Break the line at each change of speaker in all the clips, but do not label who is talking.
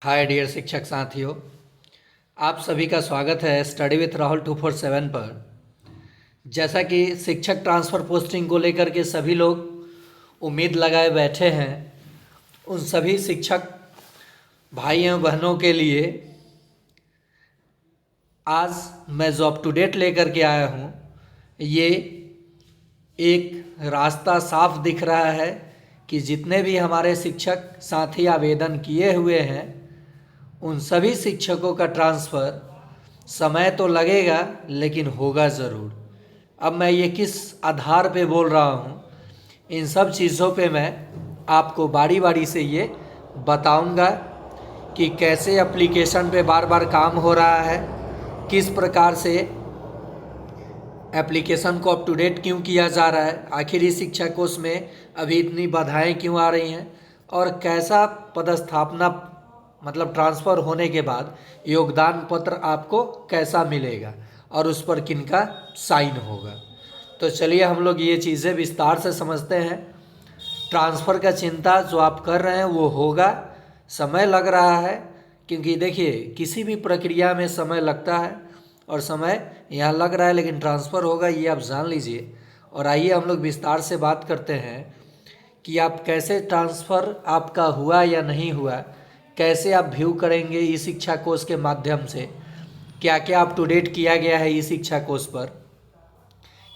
Hi dear शिक्षक साथियों, आप सभी का स्वागत है स्टडी विथ राहुल 247 पर। जैसा कि शिक्षक ट्रांसफ़र पोस्टिंग को लेकर के सभी लोग उम्मीद लगाए बैठे हैं, उन सभी शिक्षक भाई एवं बहनों के लिए आज मैं जो अप टू डेट लेकर के आया हूँ, ये एक रास्ता साफ दिख रहा है कि जितने भी हमारे शिक्षक साथी आवेदन किए हुए हैं उन सभी शिक्षकों का ट्रांसफ़र समय तो लगेगा लेकिन होगा ज़रूर। अब मैं ये किस आधार पे बोल रहा हूँ, इन सब चीज़ों पे मैं आपको बारी बारी से ये बताऊँगा कि कैसे एप्लीकेशन पे बार बार काम हो रहा है, किस प्रकार से एप्लीकेशन को अप टू डेट क्यों किया जा रहा है, आखिर इस शिक्षा कोर्स में अभी इतनी बाधाएं क्यों आ रही हैं और कैसा पदस्थापना मतलब ट्रांसफ़र होने के बाद योगदान पत्र आपको कैसा मिलेगा और उस पर किनका साइन होगा। तो चलिए हम लोग ये चीज़ें विस्तार से समझते हैं। ट्रांसफ़र का चिंता जो आप कर रहे हैं वो होगा, समय लग रहा है क्योंकि देखिए किसी भी प्रक्रिया में समय लगता है और समय यहाँ लग रहा है लेकिन ट्रांसफ़र होगा, ये आप जान लीजिए। और आइए हम लोग विस्तार से बात करते हैं कि आप कैसे ट्रांसफ़र आपका हुआ या नहीं हुआ, कैसे आप व्यू करेंगे ई शिक्षा कोर्स के माध्यम से, क्या क्या अप टू डेट किया गया है ई शिक्षा कोर्स पर,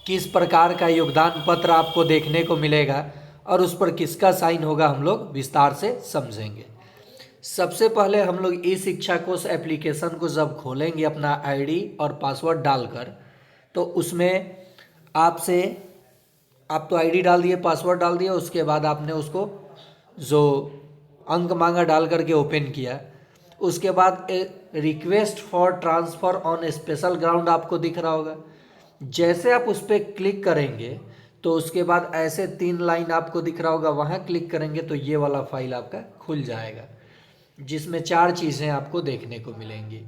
किस प्रकार का योगदान पत्र आपको देखने को मिलेगा और उस पर किसका साइन होगा, हम लोग विस्तार से समझेंगे। सबसे पहले हम लोग ई शिक्षा कोर्स एप्लीकेशन को जब खोलेंगे अपना आईडी और पासवर्ड डालकर, तो उसमें आपसे आप तो आईडी डाल दिए, पासवर्ड डाल दिए, उसके बाद आपने उसको जो अंक मांगा डाल करके ओपन किया। उसके बाद request for transfer on special ground आपको दिख रहा होगा। जैसे आप उस पर क्लिक करेंगे तो उसके बाद ऐसे 3 लाइन आपको दिख रहा होगा, वहाँ क्लिक करेंगे तो ये वाला फाइल आपका खुल जाएगा जिसमें 4 चीज़ें आपको देखने को मिलेंगी।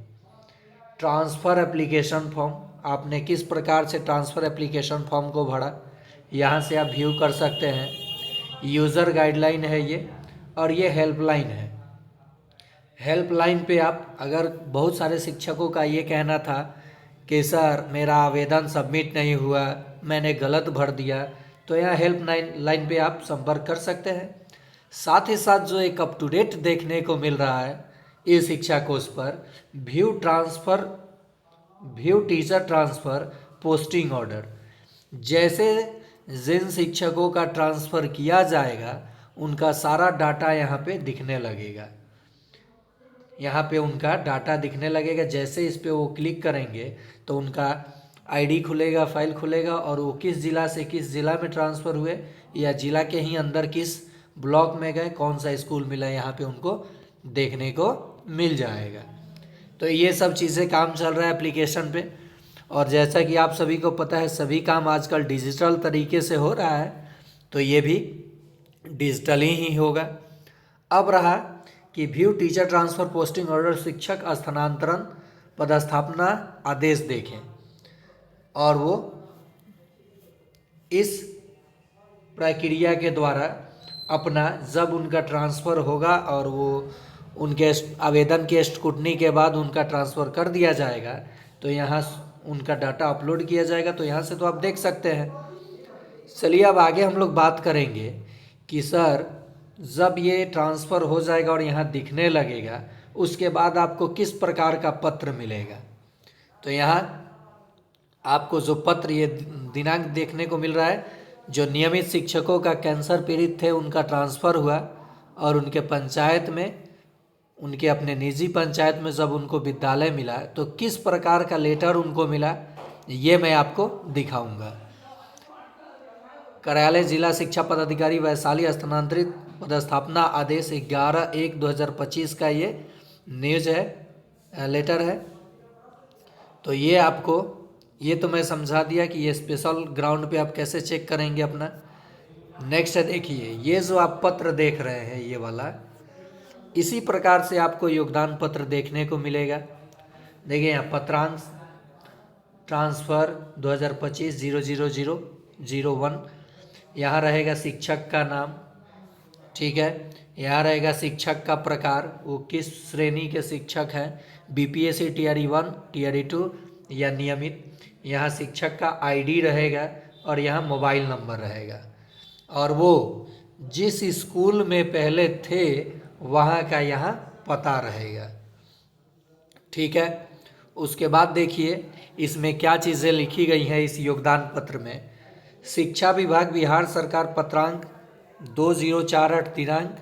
ट्रांसफ़र एप्लीकेशन फॉर्म, आपने किस प्रकार से ट्रांसफ़र एप्लीकेशन फॉर्म को भरा, यहाँ से आप व्यू कर सकते हैं। यूज़र गाइडलाइन है ये, और ये हेल्पलाइन है। हेल्पलाइन पे आप, अगर बहुत सारे शिक्षकों का ये कहना था कि सर मेरा आवेदन सबमिट नहीं हुआ, मैंने गलत भर दिया, तो यहाँ हेल्पलाइन पे आप संपर्क कर सकते हैं। साथ ही साथ जो एक अप टू डेट देखने को मिल रहा है इस शिक्षा कोर्स पर, view teacher transfer posting order, जैसे जिन शिक्षकों का ट्रांसफ़र किया जाएगा उनका सारा डाटा यहाँ पे दिखने लगेगा। यहाँ पे उनका डाटा दिखने लगेगा। जैसे इस पे वो क्लिक करेंगे तो उनका आईडी खुलेगा, फाइल खुलेगा, और वो किस ज़िला से किस ज़िला में ट्रांसफ़र हुए या ज़िला के ही अंदर किस ब्लॉक में गए, कौन सा स्कूल मिला, यहाँ पे उनको देखने को मिल जाएगा। तो ये सब चीज़ें काम चल रहा है एप्लीकेशन पे। और जैसा कि आप सभी को पता है सभी काम आजकल डिजिटल तरीके से हो रहा है, तो ये भी डिजिटली ही होगा। अब रहा कि view teacher transfer posting order, शिक्षक स्थानांतरण पदस्थापना आदेश देखें, और वो इस प्रक्रिया के द्वारा अपना जब उनका ट्रांसफ़र होगा और वो उनके आवेदन के स्क्रूटनी के बाद उनका ट्रांसफ़र कर दिया जाएगा तो यहाँ उनका डाटा अपलोड किया जाएगा। तो यहाँ से तो आप देख सकते हैं। चलिए अब आगे हम लोग बात करेंगे कि सर जब ये ट्रांसफ़र हो जाएगा और यहाँ दिखने लगेगा उसके बाद आपको किस प्रकार का पत्र मिलेगा। तो यहाँ आपको जो पत्र, ये दिनांक देखने को मिल रहा है, जो नियमित शिक्षकों का कैंसर पीड़ित थे उनका ट्रांसफ़र हुआ और उनके पंचायत में, उनके अपने निजी पंचायत में जब उनको विद्यालय मिला तो किस प्रकार का लेटर उनको मिला, ये मैं आपको दिखाऊंगा। कार्यालय जिला शिक्षा पदाधिकारी वैशाली स्थानांतरित पदस्थापना आदेश 11/1/2025 का ये न्यूज है, लेटर है। तो ये आपको, ये तो मैं समझा दिया कि ये स्पेशल ग्राउंड पे आप कैसे चेक करेंगे अपना। नेक्स्ट है, देखिए ये जो आप पत्र देख रहे हैं ये वाला, इसी प्रकार से आपको योगदान पत्र देखने को मिलेगा। देखिए यहाँ पत्रांश ट्रांसफ़र 2025 00001, यहाँ रहेगा शिक्षक का नाम, ठीक है। यहाँ रहेगा शिक्षक का प्रकार, वो किस श्रेणी के शिक्षक हैं, बीपीएससी टीआरई 1, टीआरई 2 या नियमित। यहाँ शिक्षक का आईडी रहेगा और यहाँ मोबाइल नंबर रहेगा, और वो जिस स्कूल में पहले थे वहाँ का यहाँ पता रहेगा। ठीक है। उसके बाद देखिए इसमें क्या चीज़ें लिखी गई हैं इस योगदान पत्र में। शिक्षा विभाग बिहार सरकार पत्रांक 2048 दिनांक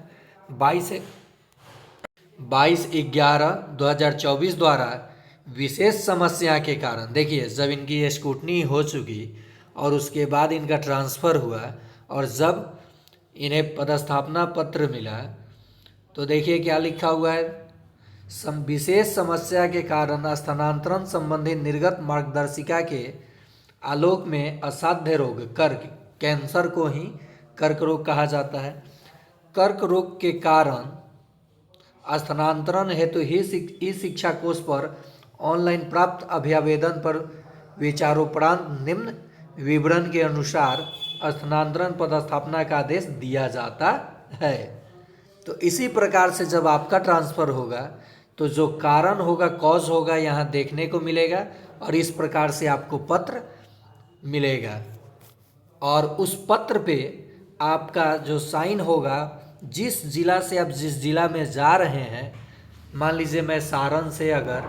22/11/2024 द्वारा विशेष समस्या के कारण, देखिए जब इनकी स्क्रूटनी हो चुकी और उसके बाद इनका ट्रांसफ़र हुआ और जब इन्हें पदस्थापना पत्र मिला तो देखिए क्या लिखा हुआ है, विशेष समस्या के कारण स्थानांतरण संबंधी निर्गत मार्गदर्शिका के आलोक में असाध्य रोग कर्क, कैंसर को ही कर्क रोग कहा जाता है, कर्क रोग के कारण स्थानांतरण हेतु ही ई शिक्षा कोष पर ऑनलाइन प्राप्त अभ्यावेदन पर विचारोपरांत निम्न विवरण के अनुसार स्थानांतरण पदस्थापना का आदेश दिया जाता है। तो इसी प्रकार से जब आपका ट्रांसफ़र होगा तो जो कारण होगा, कॉज होगा, यहाँ देखने को मिलेगा और इस प्रकार से आपको पत्र मिलेगा और उस पत्र पे आपका जो साइन होगा, जिस ज़िला से आप जिस ज़िला में जा रहे हैं, मान लीजिए मैं सारण से अगर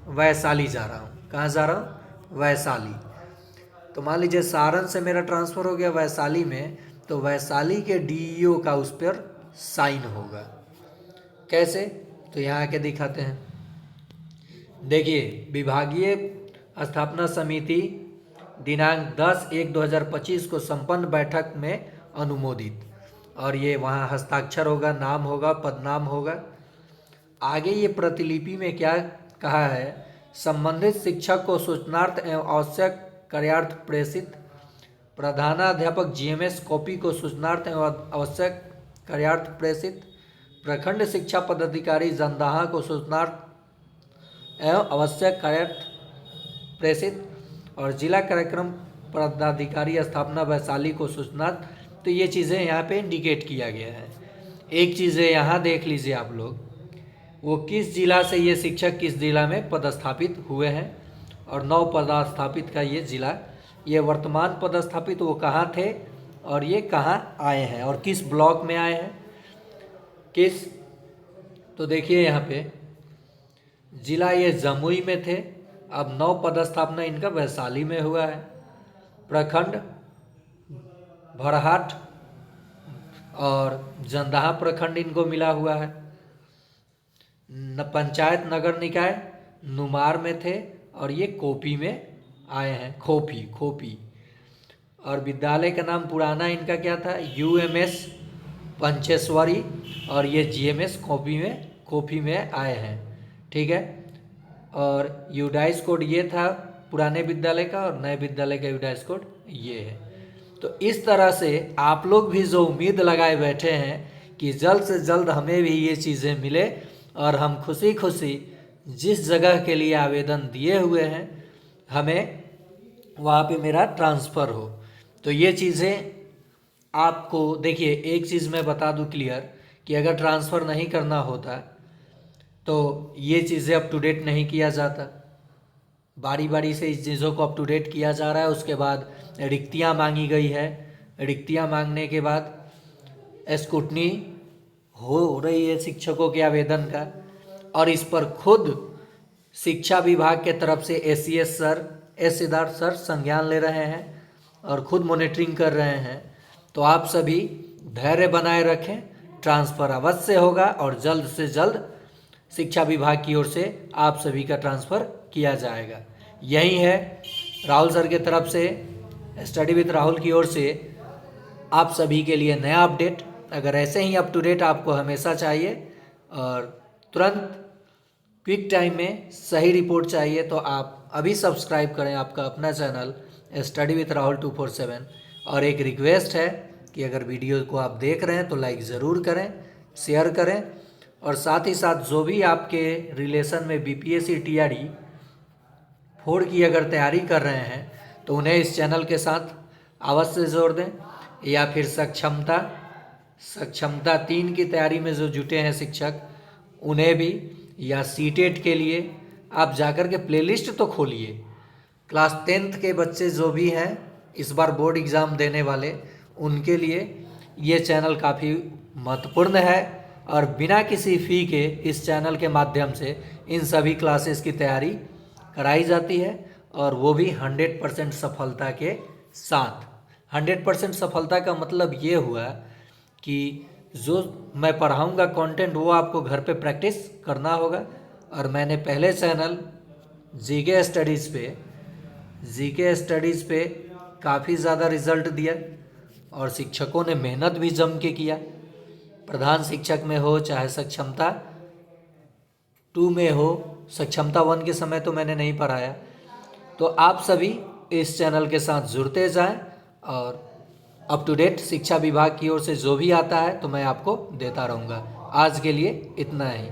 वैशाली जा रहा हूँ, कहाँ जा रहा हूँ, वैशाली, तो मान लीजिए सारण से मेरा ट्रांसफ़र हो गया वैशाली में, तो वैशाली के डीईओ का उस पर साइन होगा। कैसे, तो यहाँ आके दिखाते हैं। देखिए विभागीय स्थापना समिति दिनांक 10/1/2025 को संपन्न बैठक में अनुमोदित, और ये वहाँ हस्ताक्षर होगा, नाम होगा, पदनाम होगा। आगे ये प्रतिलिपि में क्या कहा है, संबंधित शिक्षक को सूचनार्थ एवं आवश्यक कार्यार्थ प्रेषित, प्रधानाध्यापक जीएमएस कॉपी को सूचनार्थ एवं आवश्यक कार्यार्थ प्रेषित, प्रखंड शिक्षा पदाधिकारी जंदाहा को सूचनार्थ एवं आवश्यक कार्यार्थ प्रेषित, और जिला कार्यक्रम पदाधिकारी स्थापना वैशाली को सूचनार्थ। तो ये चीज़ें यहाँ पे इंडिकेट किया गया है। एक चीज़ें यहाँ देख लीजिए आप लोग, वो किस जिला से ये शिक्षक किस जिला में पदस्थापित हुए हैं और नव पदस्थापित का ये जिला, ये वर्तमान पदस्थापित वो कहाँ थे और ये कहाँ आए हैं और किस ब्लॉक में आए हैं, किस। तो देखिए यहाँ पे जिला ये जमुई में थे, अब नव पदस्थापना इनका वैशाली में हुआ है। प्रखंड भरहाट और जंदाहा प्रखंड इनको मिला हुआ है। पंचायत नगर निकाय नुमार में थे और ये कोपी में आए हैं, खोपी। और विद्यालय का नाम पुराना इनका क्या था, यूएमएस पंचेश्वरी, और ये जीएमएस खोपी में आए हैं। ठीक है। और यूडाइस कोड ये था पुराने विद्यालय का और नए विद्यालय का यूडाइस कोड ये है। तो इस तरह से आप लोग भी जो उम्मीद लगाए बैठे हैं कि जल्द से जल्द हमें भी ये चीज़ें मिले और हम खुशी खुशी जिस जगह के लिए आवेदन दिए हुए हैं हमें वहाँ पे मेरा ट्रांसफ़र हो। तो ये चीज़ें आपको, देखिए एक चीज़ मैं बता दूं क्लियर, कि अगर ट्रांसफ़र नहीं करना होता तो ये चीज़ें अप टू डेट नहीं किया जाता, बारी बारी से इस चीज़ों को अप टू डेट किया जा रहा है। उसके बाद रिक्तियाँ मांगी गई है, रिक्तियाँ मांगने के बाद स्क्रूटनी हो रही है शिक्षकों के आवेदन का, और इस पर खुद शिक्षा विभाग के तरफ से एस सिद्धार्थ सर संज्ञान ले रहे हैं और खुद मॉनिटरिंग कर रहे हैं। तो आप सभी धैर्य बनाए रखें, ट्रांसफ़र अवश्य होगा और जल्द से जल्द शिक्षा विभाग की ओर से आप सभी का ट्रांसफ़र किया जाएगा। यही है राहुल सर के तरफ से, स्टडी विद राहुल की ओर से आप सभी के लिए नया अपडेट। अगर ऐसे ही अप टू डेट आपको हमेशा चाहिए और तुरंत क्विक टाइम में सही रिपोर्ट चाहिए तो आप अभी सब्सक्राइब करें आपका अपना चैनल स्टडी विद राहुल 247। और एक रिक्वेस्ट है कि अगर वीडियो को आप देख रहे हैं तो लाइक ज़रूर करें, शेयर करें, और साथ ही साथ जो भी आपके रिलेशन में बीपीएससी टीआरई 4 की अगर तैयारी कर रहे हैं तो उन्हें इस चैनल के साथ अवश्य जोड़ दें, या फिर सक्षमता सक्षमता 3 की तैयारी में जो जुटे हैं शिक्षक, उन्हें भी, या सीटेट के लिए आप जाकर के प्लेलिस्ट तो खोलिए। क्लास 10th के बच्चे जो भी हैं इस बार बोर्ड एग्ज़ाम देने वाले, उनके लिए ये चैनल काफ़ी महत्वपूर्ण है और बिना किसी फ़ी के इस चैनल के माध्यम से इन सभी क्लासेस की तैयारी कराई जाती है और वो भी 100% सफलता के साथ। 100% सफलता का मतलब ये हुआ कि जो मैं पढ़ाऊँगा कंटेंट वो आपको घर पे प्रैक्टिस करना होगा। और मैंने पहले चैनल जीके स्टडीज़ पे काफ़ी ज़्यादा रिज़ल्ट दिया और शिक्षकों ने मेहनत भी जम के किया। प्रधान शिक्षक में हो चाहे सक्षमता 2 में हो, सक्षमता 1 के समय तो मैंने नहीं पढ़ाया। तो आप सभी इस चैनल के साथ जुड़ते जाएं और अप टू डेट शिक्षा विभाग की ओर से जो भी आता है तो मैं आपको देता रहूँगा। आज के लिए इतना ही।